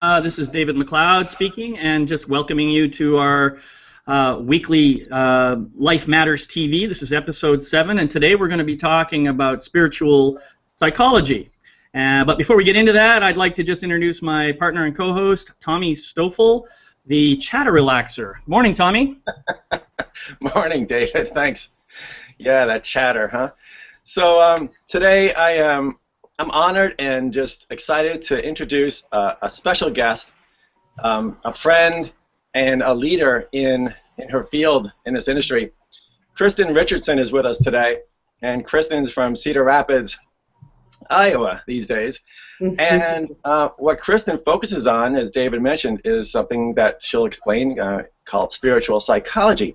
This is David McLeod speaking, and just welcoming you to our weekly Life Matters TV. This is episode 7, and today we're going to be talking about spiritual psychology. But before we get into that, I'd like to just introduce my partner and co-host, Tommy Stoffel, the chatter relaxer. Morning, Tommy. Morning, David. Thanks. Yeah, that chatter, huh? So today I'm honored and just excited to introduce a special guest, a friend and a leader in her field in this industry. Kristen Richardson is with us today, and Kristen's from Cedar Rapids, Iowa these days. And what Kristen focuses on, as David mentioned, is something that she'll explain called spiritual psychology.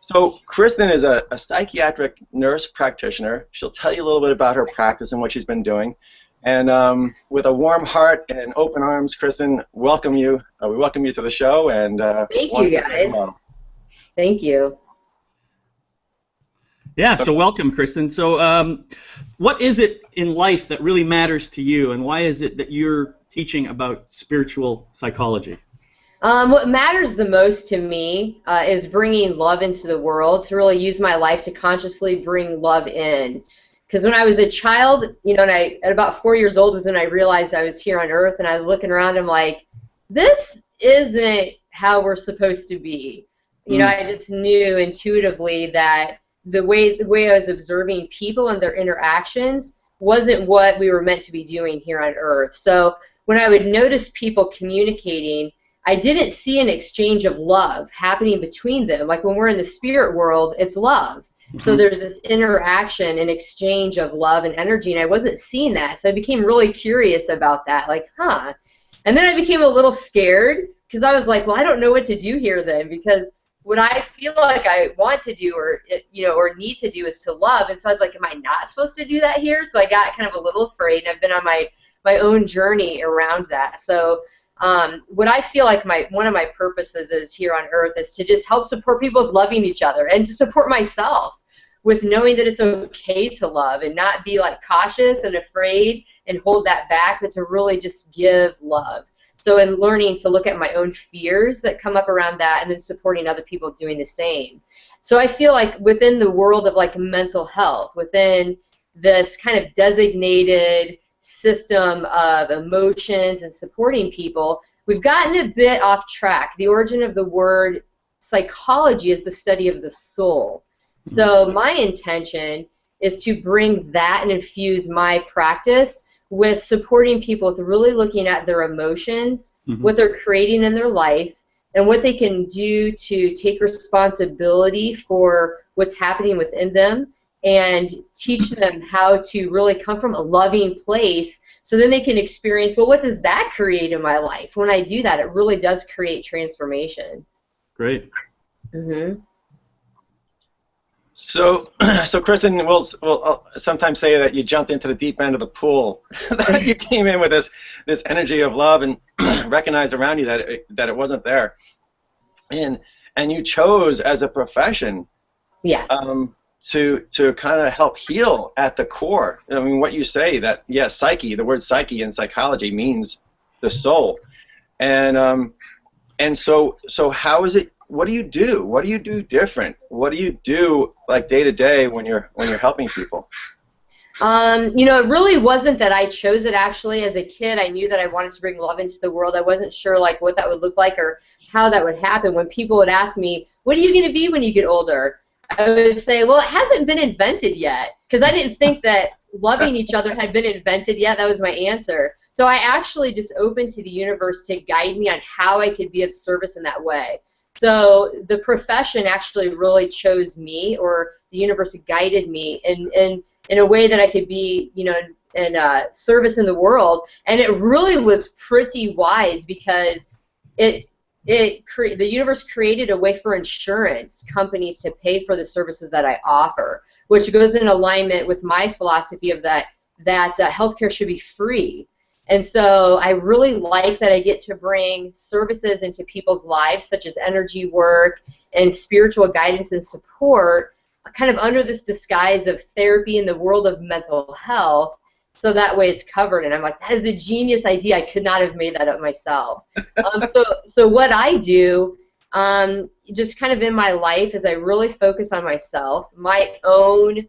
So Kristen is a psychiatric nurse practitioner. She'll tell you a little bit about her practice and what she's been doing. And with a warm heart and open arms, Kristen, welcome you. We welcome you to the show. And thank you, guys. Thank you. Yeah, so welcome, Kristen. So what is it in life that really matters to you, and why is it that you're teaching about spiritual psychology? What matters the most to me is bringing love into the world, to really use my life to consciously bring love in. Because when I was a child, you know, and at about 4 years old was when I realized I was here on Earth, and I was looking around, I'm like, this isn't how we're supposed to be. You know, I just knew intuitively that the way I was observing people and their interactions wasn't what we were meant to be doing here on Earth. So when I would notice people communicating, I didn't see an exchange of love happening between them. Like when we're in the spirit world, it's love. So there's this interaction and exchange of love and energy, and I wasn't seeing that. So I became really curious about that, like, huh. And then I became a little scared because I was like, well, I don't know what to do here then, because what I feel like I want to do or need to do is to love. And so I was like, am I not supposed to do that here? So I got kind of a little afraid, and I've been on my own journey around that. So what I feel like one of my purposes is here on Earth is to just help support people with loving each other, and to support myself with knowing that it's okay to love and not be like cautious and afraid and hold that back, but to really just give love. So in learning to look at my own fears that come up around that, and then supporting other people doing the same. So I feel like within the world of like mental health, within this kind of designated system of emotions and supporting people, we've gotten a bit off track. The origin of the word psychology is the study of the soul. So my intention is to bring that and infuse my practice with supporting people with really looking at their emotions, what they're creating in their life, and what they can do to take responsibility for what's happening within them, and teach them how to really come from a loving place, so then they can experience, well, what does that create in my life? When I do that, it really does create transformation. Great. So Kristen, we'll sometimes say that you jumped into the deep end of the pool. That you came in with this energy of love and recognized around you that it wasn't there, and you chose as a profession, to kind of help heal at the core. I mean, what you say, that yes, psyche. The word psyche in psychology means the soul, and so how is it? What do you do? What do you do different? What do you do like day to day when you're helping people? You know, it really wasn't that I chose it. Actually, as a kid, I knew that I wanted to bring love into the world. I wasn't sure like what that would look like or how that would happen. When people would ask me, "What are you going to be when you get older?" I would say, well, it hasn't been invented yet, because I didn't think that loving each other had been invented yet. That was my answer. So I actually just opened to the universe to guide me on how I could be of service in that way. So the profession actually really chose me, or the universe guided me in a way that I could be, you know, in service in the world. And it really was pretty wise, because the universe created a way for insurance companies to pay for the services that I offer, which goes in alignment with my philosophy of that healthcare should be free. And so I really like that I get to bring services into people's lives, such as energy work and spiritual guidance and support, kind of under this disguise of therapy in the world of mental health, so that way it's covered. And I'm like, that is a genius idea. I could not have made that up myself. So what I do, just kind of in my life, is I really focus on myself, my own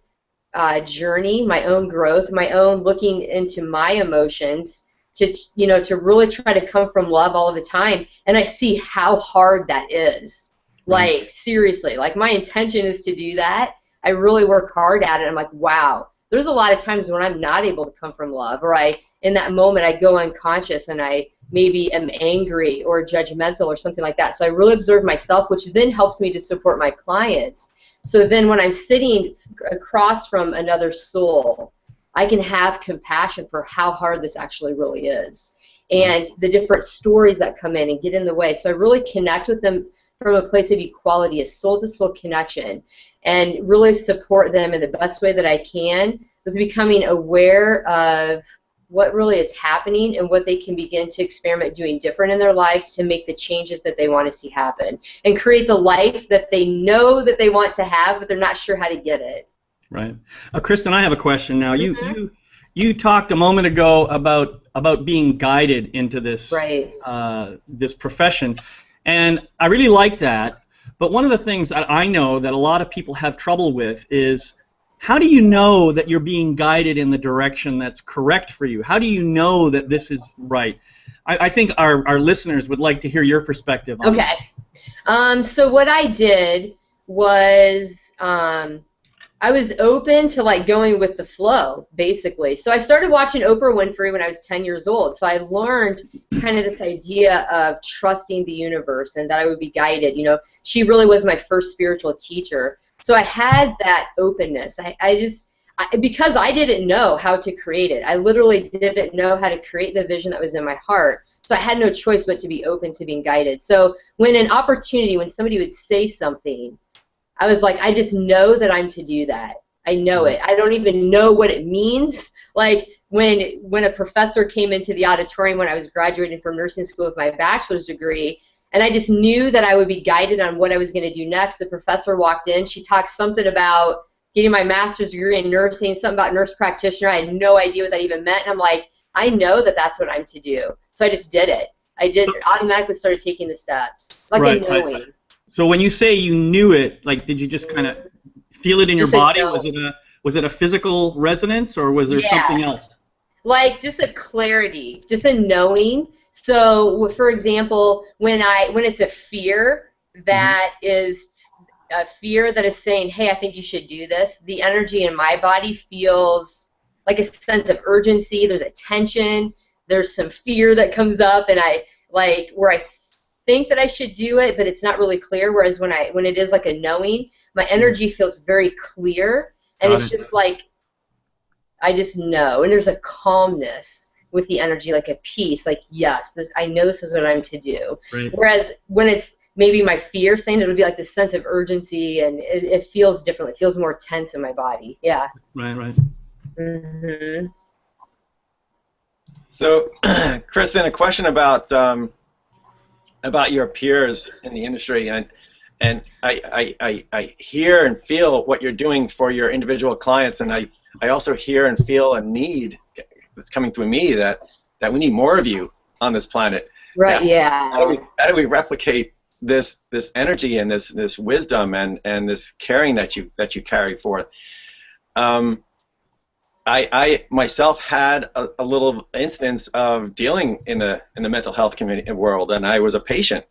journey, my own growth, my own looking into my emotions, to really try to come from love all of the time. And I see how hard that is. Like, seriously, like, my intention is to do that. I really work hard at it. I'm like, wow. There's a lot of times when I'm not able to come from love, or in that moment, I go unconscious and I maybe am angry or judgmental or something like that. So I really observe myself, which then helps me to support my clients. So then when I'm sitting across from another soul, I can have compassion for how hard this actually really is, and the different stories that come in and get in the way. So I really connect with them from a place of equality, a soul-to-soul connection, and really support them in the best way that I can with becoming aware of what really is happening and what they can begin to experiment doing different in their lives to make the changes that they want to see happen and create the life that they know that they want to have, but they're not sure how to get it. Right. Kristen, I have a question now. You talked a moment ago about being guided into this this profession, and I really like that. But one of the things that I know that a lot of people have trouble with is, how do you know that you're being guided in the direction that's correct for you? How do you know that this is right? I think our listeners would like to hear your perspective on it. Okay. So what I did was I was open to like going with the flow, basically. So I started watching Oprah Winfrey when I was 10 years old. So I learned kind of this idea of trusting the universe and that I would be guided. You know, she really was my first spiritual teacher. So I had that openness. Because I didn't know how to create it. I literally didn't know how to create the vision that was in my heart. So I had no choice but to be open to being guided. So when somebody would say something, I was like, I just know that I'm to do that. I know it. I don't even know what it means. Like when a professor came into the auditorium when I was graduating from nursing school with my bachelor's degree, and I just knew that I would be guided on what I was going to do next. The professor walked in. She talked something about getting my master's degree in nursing, something about nurse practitioner. I had no idea what that even meant. And I'm like, I know that that's what I'm to do. So I just did it. Automatically started taking the steps, like a knowing. So when you say you knew it, like, did you just kind of feel it in your body? Was it a physical resonance, or was there something else? Like just a clarity, just a knowing. So, for example, when it's a fear that is a fear that is saying, "Hey, I think you should do this," the energy in my body feels like a sense of urgency. There's a tension. There's some fear that comes up, and I think that I should do it, but it's not really clear. Whereas when it is like a knowing, my energy feels very clear, and it's just like I just know, and there's a calmness with the energy, like a peace, like yes, I know this is what I'm to do. Right. Whereas when it's maybe my fear saying, it would be like this sense of urgency, and it feels differently. It feels more tense in my body. Yeah. Right. Mhm. So, Kristen, a question about your peers in the industry, and I hear and feel what you're doing for your individual clients, and I also hear and feel a need that's coming through me that we need more of you on this planet. Right. Now, yeah. How do we replicate this energy and this wisdom and this caring that you carry forth? I myself had a little instance of dealing in the mental health community world, and I was a patient,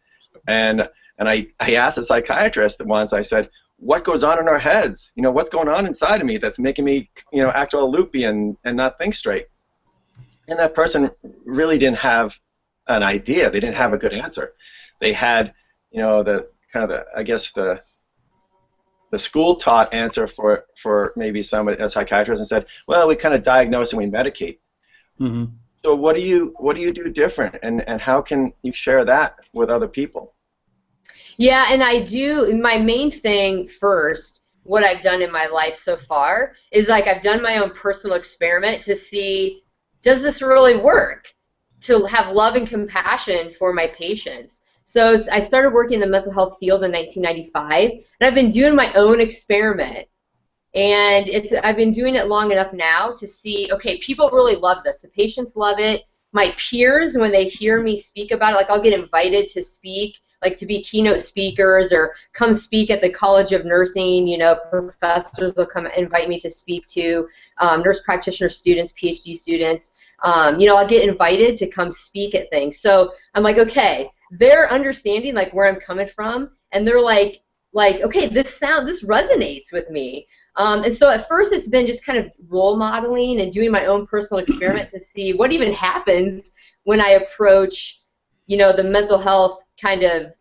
and I asked a psychiatrist once. I said, "What goes on in our heads? You know, what's going on inside of me that's making me, act all loopy and not think straight?" And that person really didn't have an idea. They didn't have a good answer. They had, the school-taught answer for maybe a psychiatrist, and said, "Well, we kind of diagnose and we medicate." Mm-hmm. So what do you do different, and how can you share that with other people? Yeah, and I do. My main thing first, what I've done in my life so far, is like I've done my own personal experiment to see, does this really work? To have love and compassion for my patients. So I started working in the mental health field in 1995, and I've been doing my own experiment. And I've been doing it long enough now to see, okay, people really love this. The patients love it. My peers, when they hear me speak about it, like I'll get invited to speak, like to be keynote speakers or come speak at the College of Nursing, you know, professors will come invite me to speak to, nurse practitioner students, PhD students. You know, I'll get invited to come speak at things. So I'm like, okay, they're understanding like where I'm coming from, and they're like, okay, this resonates with me. And so at first it's been just kind of role modeling and doing my own personal experiment to see what even happens when I approach, you know, the mental health kind of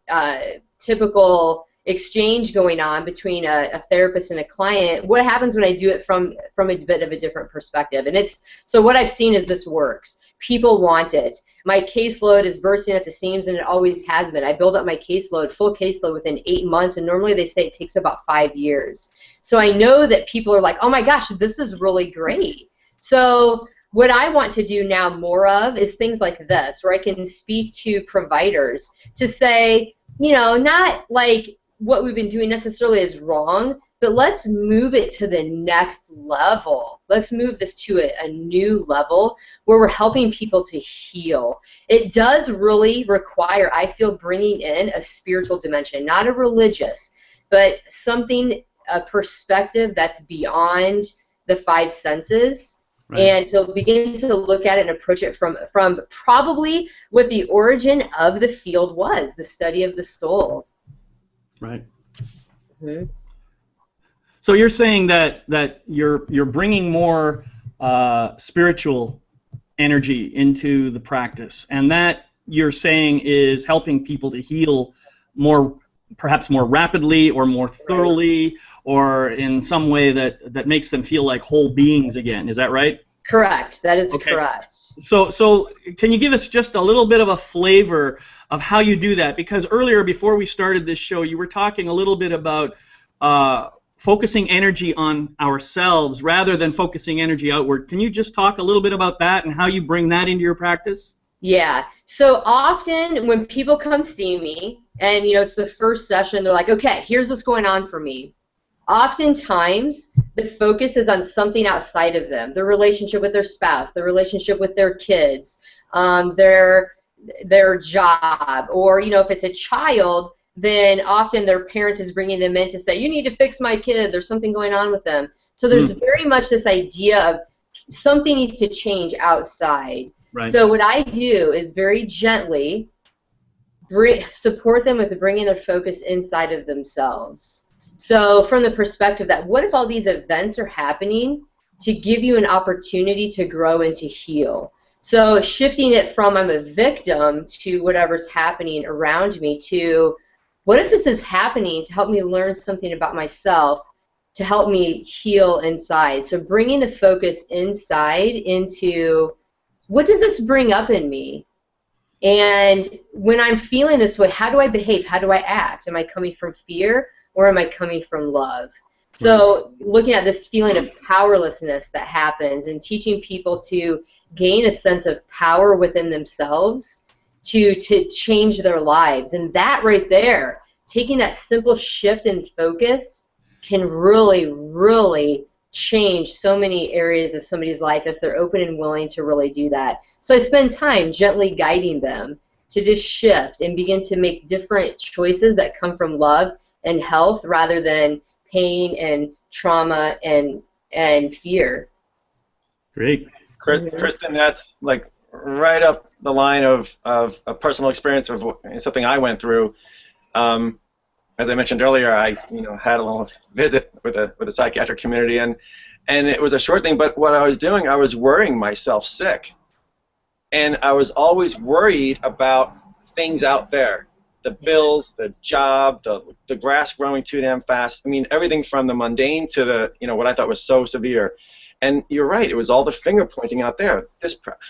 typical exchange going on between a therapist and a client. What happens when I do it from a bit of a different perspective? And so what I've seen is this works. People want it. My caseload is bursting at the seams, and it always has been. I build up my caseload, full caseload, within 8 months, and normally they say it takes about 5 years. So I know that people are like, oh my gosh, this is really great. So what I want to do now more of is things like this, where I can speak to providers to say, you know, not like what we've been doing necessarily is wrong, but let's move it to the next level. Let's move this to a new level where we're helping people to heal. It does really require, I feel, bringing in a spiritual dimension, not a religious, but something, a perspective that's beyond the 5 senses. Right. And to begin to look at it and approach it from probably what the origin of the field was, the study of the soul. Right. Mm-hmm. So you're saying that you're bringing more spiritual energy into the practice, and that you're saying is helping people to heal more, perhaps more rapidly or more thoroughly, or in some way that makes them feel like whole beings again. Is that right? Correct. That is correct. So can you give us just a little bit of a flavor of how you do that? Because earlier, before we started this show, you were talking a little bit about focusing energy on ourselves rather than focusing energy outward. Can you just talk a little bit about that and how you bring that into your practice? Yeah. So often when people come see me, and you know it's the first session, they're like, okay, here's what's going on for me. Oftentimes, the focus is on something outside of them, their relationship with their spouse, their relationship with their kids, their job, or you know, if it's a child, then often their parent is bringing them in to say, you need to fix my kid, there's something going on with them. So there's very much this idea of something needs to change outside. Right. So what I do is very gently support them with bringing their focus inside of themselves. So from the perspective that what if all these events are happening to give you an opportunity to grow and to heal? So shifting it from I'm a victim to whatever's happening around me to what if this is happening to help me learn something about myself, to help me heal inside? So bringing the focus inside into what does this bring up in me? And when I'm feeling this way, how do I behave? How do I act? Am I coming from fear or am I coming from love? So looking at this feeling of powerlessness that happens and teaching people to gain a sense of power within themselves to change their lives. And that right there, taking that simple shift in focus can really, really change so many areas of somebody's life if they're open and willing to really do that. So I spend time gently guiding them to just shift and begin to make different choices that come from love and health rather than pain and trauma and fear. Great. Kristen, that's like right up the line of a personal experience of something I went through. As I mentioned earlier, I had a little visit with a psychiatric community, and it was a short thing. But what I was doing, I was worrying myself sick, and I was always worried about things out there, the bills, the job, the grass growing too damn fast. I mean, everything from the mundane to the what I thought was so severe. And you're right, it was all the finger pointing out there.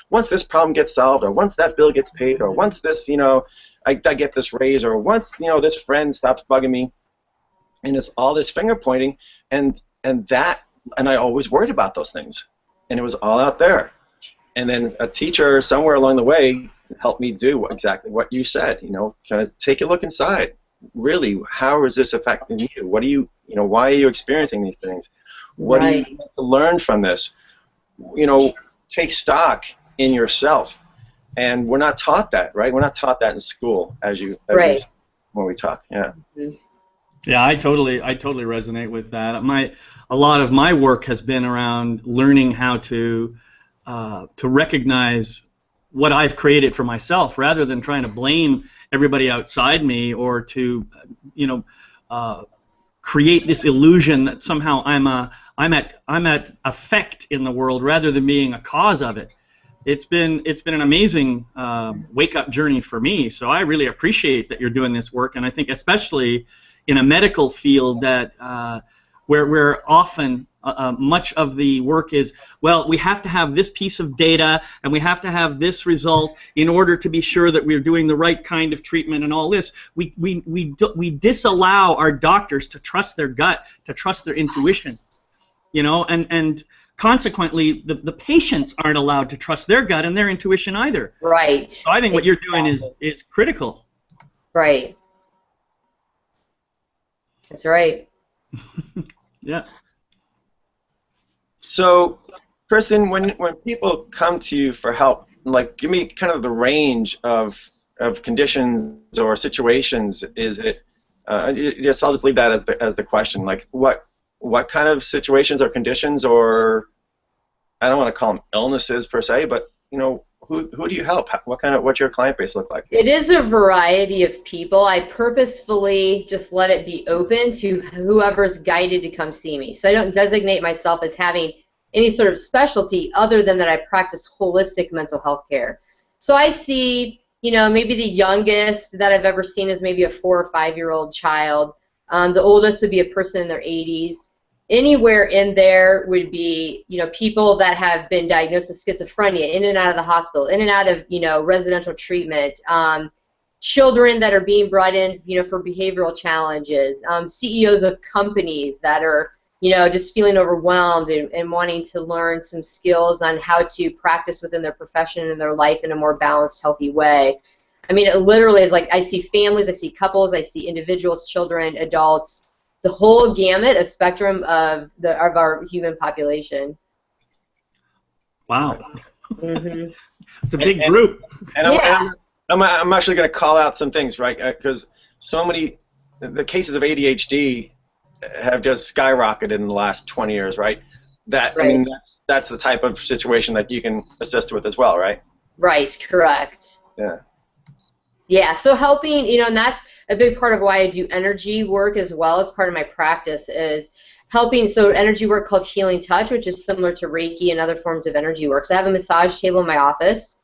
Once this problem gets solved, or once that bill gets paid, or once this I get this raise, or once this friend stops bugging me, and it's all this finger pointing, and I always worried about those things, and it was all out there. And then a teacher somewhere along the way helped me do exactly what you said. Kind of take a look inside. Really, how is this affecting you? What do you why are you experiencing these things? What do Right. you need to learn from this? You know, take stock in yourself. And we're not taught that, right? We're not taught that in school, as you Right. when we talk. Yeah. Mhm. Yeah, I totally resonate with that. A lot of my work has been around learning how to recognize what I've created for myself, rather than trying to blame everybody outside me, or to, you know, create this illusion that somehow I'm at effect in the world rather than being a cause of it. It's been an amazing wake up journey for me. So I really appreciate that you're doing this work, and I think especially in a medical field that where often much of the work is, well, we have to have this piece of data and we have to have this result in order to be sure that we're doing the right kind of treatment and all this. We disallow our doctors to trust their gut, to trust their intuition, you know, and consequently the patients aren't allowed to trust their gut and their intuition either. Right. So I think what you're doing is critical. Right. That's right. Yeah. So, Kristen, when people come to you for help, like, give me kind of the range of conditions or situations. Is it? Yes, I'll just leave that as the question. Like, what kind of situations or conditions, or I don't want to call them illnesses per se, but you know, who do you help? What's your client base look like? It is a variety of people. I purposefully just let it be open to whoever's guided to come see me. So I don't designate myself as having any sort of specialty other than that I practice holistic mental health care. So I see, you know, maybe the youngest that I've ever seen is maybe a 4 or 5-year-old child. The oldest would be a person in their 80s. Anywhere in there would be, you know, people that have been diagnosed with schizophrenia, in and out of the hospital, in and out of, you know, residential treatment, children that are being brought in, you know, for behavioral challenges, CEOs of companies that are, you know, just feeling overwhelmed and wanting to learn some skills on how to practice within their profession and their life in a more balanced, healthy way. I mean, it literally is like I see families, I see couples, I see individuals, children, adults, the whole gamut, a spectrum of our human population. Wow. Mm-hmm. It's a big group. And Yeah. I'm actually going to call out some things, right? Because so many the cases of ADHD have just skyrocketed in the last 20 years, right? That I mean, that's the type of situation that you can assist with as well, right? Right. Correct. Yeah. Yeah, so helping, you know, and that's a big part of why I do energy work as well as part of my practice is helping, so energy work called Healing Touch, which is similar to Reiki and other forms of energy work. So I have a massage table in my office,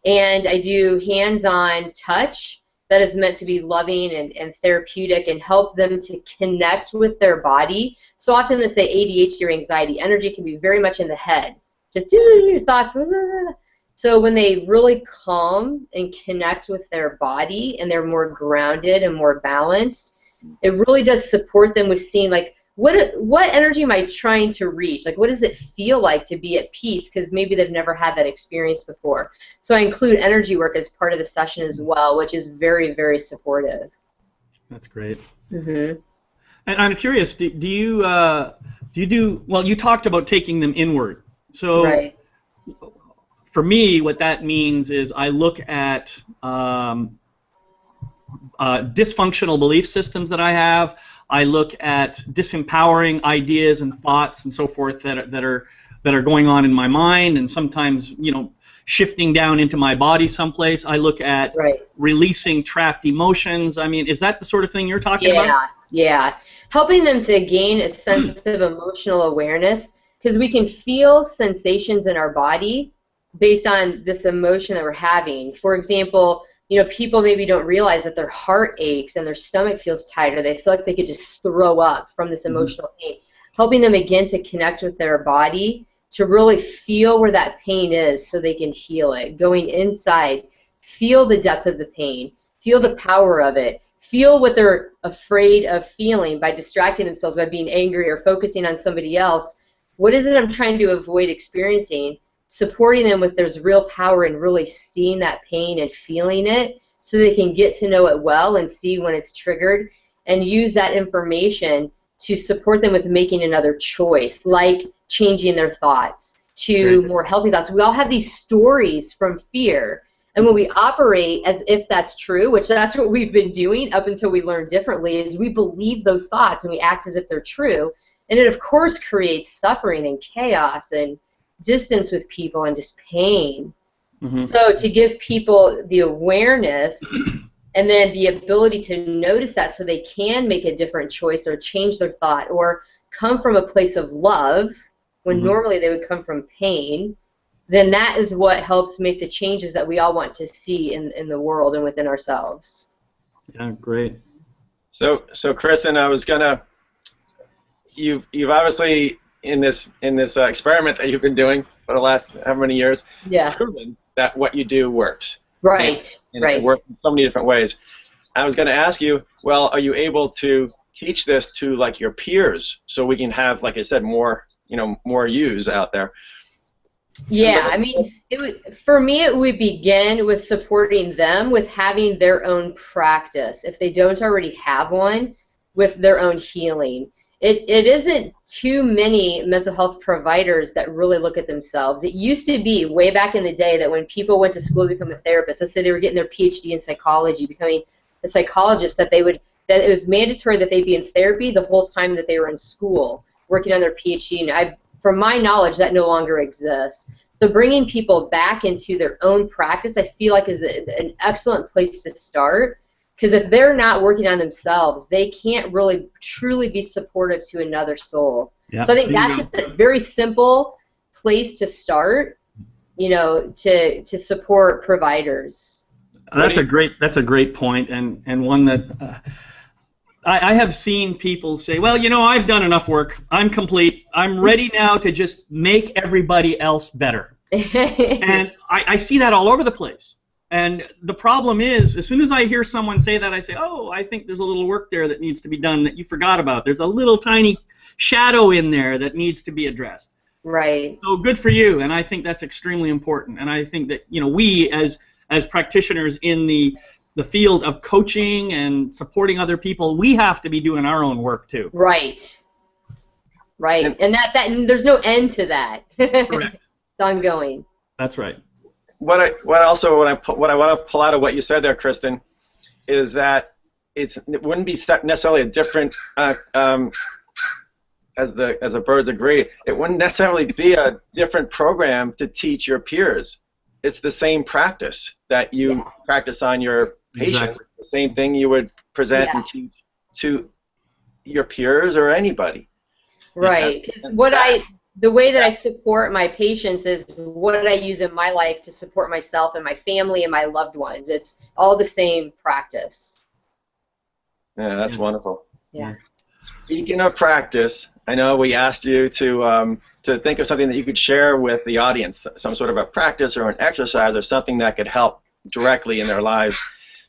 and I do hands-on touch that is meant to be loving and therapeutic and help them to connect with their body. So often they say ADHD or anxiety, energy can be very much in the head. Just do your thoughts, blah, blah, blah. So when they really calm and connect with their body and they're more grounded and more balanced, it really does support them with seeing, like, what energy am I trying to reach? Like, what does it feel like to be at peace? Because maybe they've never had that experience before. So I include energy work as part of the session as well, which is very, very supportive. That's great. Mm-hmm. And I'm curious, do you do, well, you talked about taking them inward. So Right. for me, what that means is I look at dysfunctional belief systems that I have. I look at disempowering ideas and thoughts and so forth that are going on in my mind, and sometimes, you know, shifting down into my body someplace. I look at releasing trapped emotions. I mean, is that the sort of thing you're talking about? Yeah. Helping them to gain a sense of emotional awareness, because we can feel sensations in our body based on this emotion that we're having. For example, you know, people maybe don't realize that their heart aches and their stomach feels tight, or they feel like they could just throw up from this emotional pain. Helping them again to connect with their body, to really feel where that pain is so they can heal it. Going inside, feel the depth of the pain, feel the power of it, feel what they're afraid of feeling by distracting themselves by being angry or focusing on somebody else. What is it I'm trying to avoid experiencing? Supporting them with there's real power in really seeing that pain and feeling it so they can get to know it well and see when it's triggered and use that information to support them with making another choice, like changing their thoughts to more healthy thoughts. We all have these stories from fear. And when we operate as if that's true, which that's what we've been doing up until we learn differently, is we believe those thoughts and we act as if they're true. And it, of course, creates suffering and chaos and distance with people and just pain. So to give people the awareness and then the ability to notice that so they can make a different choice or change their thought or come from a place of love when normally they would come from pain, then that is what helps make the changes that we all want to see in the world and within ourselves. Yeah, great. So Kristen, I was gonna, you've obviously in this experiment that you've been doing for the last how many years, proven that what you do works. Right. And it works in so many different ways. I was going to ask you, well, are you able to teach this to like your peers so we can have, like I said, more yous out there? Yeah, I mean, for me, it would begin with supporting them with having their own practice, if they don't already have one, with their own healing. It isn't too many mental health providers that really look at themselves. It used to be way back in the day that when people went to school to become a therapist, let's say they were getting their PhD in psychology, becoming a psychologist, that it was mandatory that they be in therapy the whole time that they were in school working on their PhD. And from my knowledge, that no longer exists. So bringing people back into their own practice, I feel like is an excellent place to start. Because if they're not working on themselves, they can't really truly be supportive to another soul. Yeah. So I think that's just a very simple place to start, to support providers. That's a great point, and one that I have seen people say, well, I've done enough work. I'm complete. I'm ready now to just make everybody else better. And I see that all over the place. And the problem is, as soon as I hear someone say that, I say, oh, I think there's a little work there that needs to be done that you forgot about. There's a little tiny shadow in there that needs to be addressed. Right. So good for you, and I think that's extremely important. And I think that, we as practitioners in the field of coaching and supporting other people, we have to be doing our own work too. Right. Right. And that there's no end to that. Correct. It's ongoing. That's right. What I want to pull out of what you said there, Kristen, is that it wouldn't be necessarily a different, as the birds agree, it wouldn't necessarily be a different program to teach your peers. It's the same practice that you practice on your patients. Exactly. The same thing you would present and teach to your peers or anybody. Right. The way that I support my patients is what I use in my life to support myself and my family and my loved ones. It's all the same practice. Yeah, that's wonderful. Yeah. Speaking of practice, I know we asked you to think of something that you could share with the audience, some sort of a practice or an exercise or something that could help directly in their lives.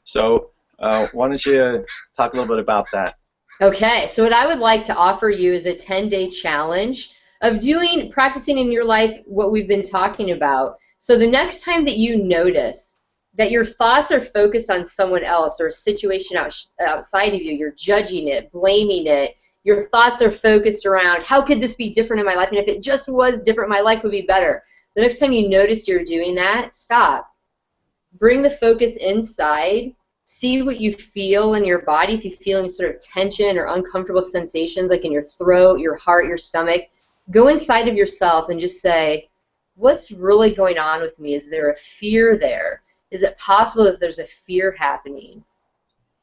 So why don't you talk a little bit about that? Okay, so what I would like to offer you is a 10-day challenge of practicing in your life what we've been talking about. So the next time that you notice that your thoughts are focused on someone else or a situation outside of you, you're judging it, blaming it, your thoughts are focused around how could this be different in my life, and if it just was different, my life would be better. The next time you notice you're doing that, stop. Bring the focus inside. See what you feel in your body. If you feel any sort of tension or uncomfortable sensations like in your throat, your heart, your stomach, go inside of yourself and just say, what's really going on with me? Is there a fear there? Is it possible that there's a fear happening?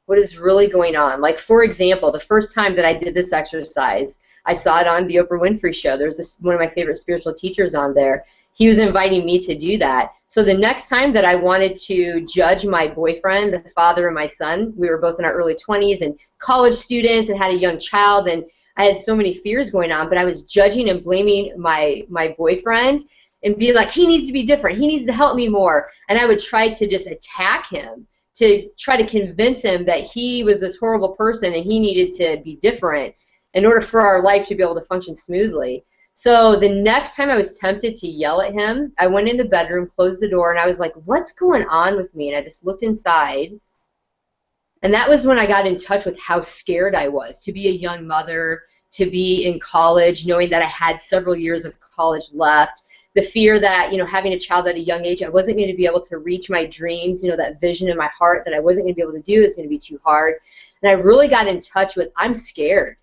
What is really going on? Like, for example, the first time that I did this exercise, I saw it on the Oprah Winfrey Show. There's one of my favorite spiritual teachers on there. He was inviting me to do that. So the next time that I wanted to judge my boyfriend, the father of my son, we were both in our early 20s and college students and had a young child, and I had so many fears going on, but I was judging and blaming my boyfriend and being like, he needs to be different. He needs to help me more. And I would try to just attack him to try to convince him that he was this horrible person and he needed to be different in order for our life to be able to function smoothly. So the next time I was tempted to yell at him, I went in the bedroom, closed the door, and I was like, what's going on with me? And I just looked inside. And that was when I got in touch with how scared I was to be a young mother, to be in college, knowing that I had several years of college left. The fear that, having a child at a young age, I wasn't going to be able to reach my dreams, that vision in my heart that I wasn't going to be able to do is going to be too hard. And I really got in touch with, I'm scared.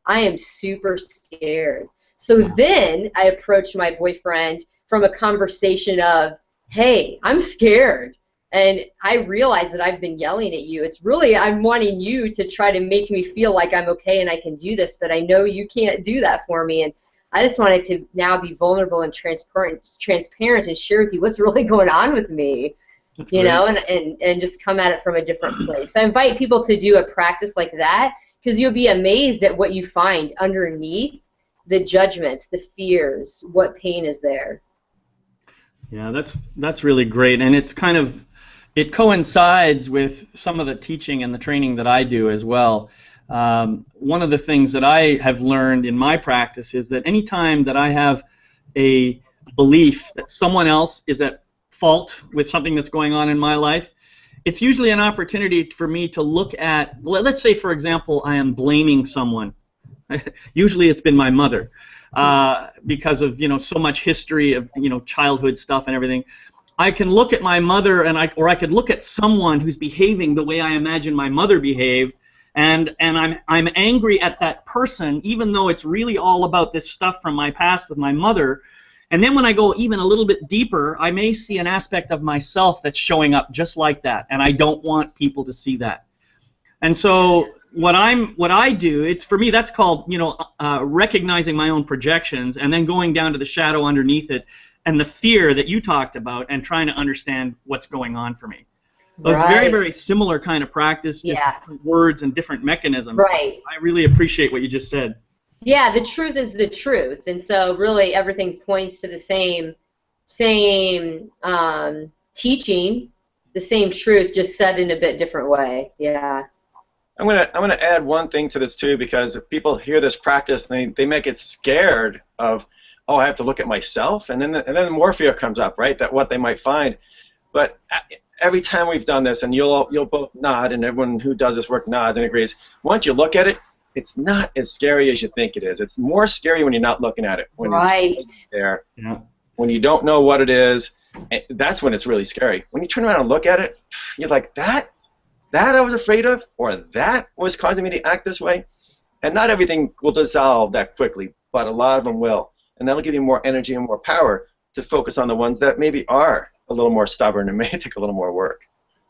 I am super scared. So then I approached my boyfriend from a conversation of, hey, I'm scared. And I realize that I've been yelling at you. It's really, I'm wanting you to try to make me feel like I'm okay and I can do this, but I know you can't do that for me. And I just wanted to now be vulnerable and transparent and share with you what's really going on with me, and just come at it from a different place. I invite people to do a practice like that because you'll be amazed at what you find underneath the judgments, the fears, what pain is there. Yeah, that's really great, and it coincides with some of the teaching and the training that I do as well. One of the things that I have learned in my practice is that anytime that I have a belief that someone else is at fault with something that's going on in my life, it's usually an opportunity for me to look at, let's say for example, I am blaming someone. Usually it's been my mother because of so much history of childhood stuff and everything. I can look at my mother or I could look at someone who's behaving the way I imagine my mother behaved, and I'm angry at that person, even though it's really all about this stuff from my past with my mother. And then when I go even a little bit deeper, I may see an aspect of myself that's showing up just like that, and I don't want people to see that. And so what I do, for me that's called recognizing my own projections and then going down to the shadow underneath it and the fear that you talked about and trying to understand what's going on for me. So It's very, very similar kind of practice, just different words and different mechanisms. Right. I really appreciate what you just said. Yeah, the truth is the truth, and so really everything points to the same teaching, the same truth, just said in a bit different way. Yeah. I'm gonna add one thing to this too, because if people hear this practice, they may get scared of, oh, I have to look at myself, and then more fear comes up, right? That what they might find. But every time we've done this, and you'll both nod, and everyone who does this work nods and agrees. Once you look at it, it's not as scary as you think it is. It's more scary when you're not looking at it. When it's there, when you don't know what it is, that's when it's really scary. When you turn around and look at it, you're like, that I was afraid of, or that was causing me to act this way. And not everything will dissolve that quickly, but a lot of them will. And that'll give you more energy and more power to focus on the ones that maybe are a little more stubborn and may take a little more work.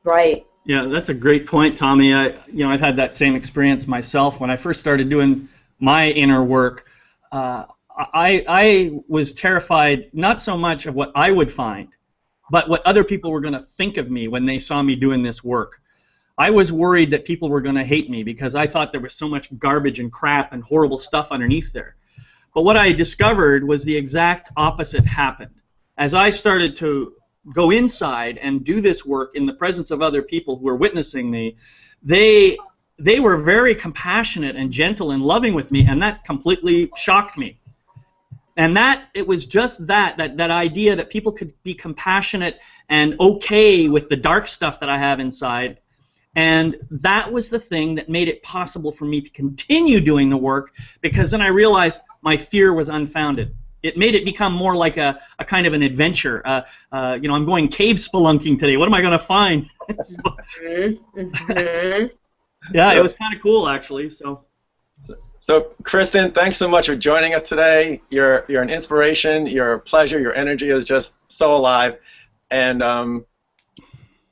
Right. Yeah, that's a great point, Tommy. I've had that same experience myself. When I first started doing my inner work, I was terrified not so much of what I would find, but what other people were going to think of me when they saw me doing this work. I was worried that people were going to hate me because I thought there was so much garbage and crap and horrible stuff underneath there. But what I discovered was the exact opposite happened. As I started to go inside and do this work in the presence of other people who were witnessing me, they were very compassionate and gentle and loving with me, and that completely shocked me. And it was just that idea that people could be compassionate and okay with the dark stuff that I have inside. And that was the thing that made it possible for me to continue doing the work, because then I realized my fear was unfounded. It made it become more like a kind of an adventure. I'm going cave spelunking today. What am I going to find? Yeah, it was kind of cool, actually. So, Kristen, thanks so much for joining us today. You're an inspiration. You're a pleasure. Your energy is just so alive. And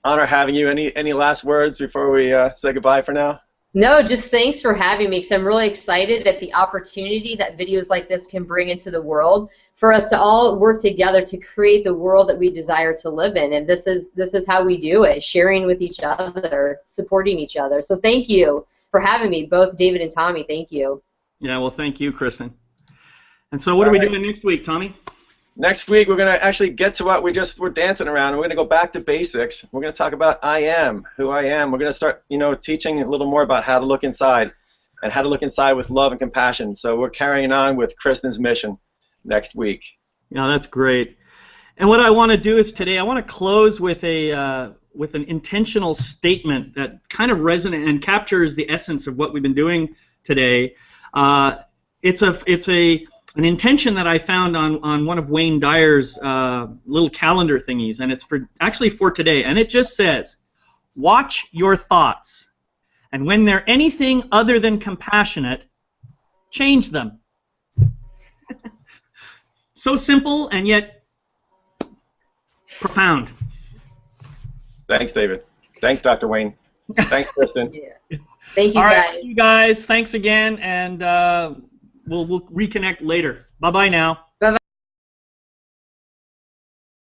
honor having you. Any last words before we say goodbye for now? No, just thanks for having me, because I'm really excited at the opportunity that videos like this can bring into the world for us to all work together to create the world that we desire to live in. And this is how we do it, sharing with each other, supporting each other. So thank you for having me, both David and Tommy. Thank you. Yeah, well, thank you, Kristen. And so what are we doing next week, Tommy? Next week, we're going to actually get to what we're dancing around. We're going to go back to basics. We're going to talk about I am, who I am. We're going to start, teaching a little more about how to look inside and how to look inside with love and compassion. So we're carrying on with Kristen's mission next week. Yeah, that's great. And what I want to do is today, I want to close with an intentional statement that kind of resonates and captures the essence of what we've been doing today. it's an intention that I found on one of Wayne Dyer's little calendar thingies, and it's actually for today, and it just says, watch your thoughts, and when they're anything other than compassionate, change them. So simple and yet profound. Thanks, David. Thanks, Dr. Wayne. Thanks, Kristen. Yeah. Thank you, All right, guys. see you guys. Thanks again, and we'll reconnect later. Bye-bye now.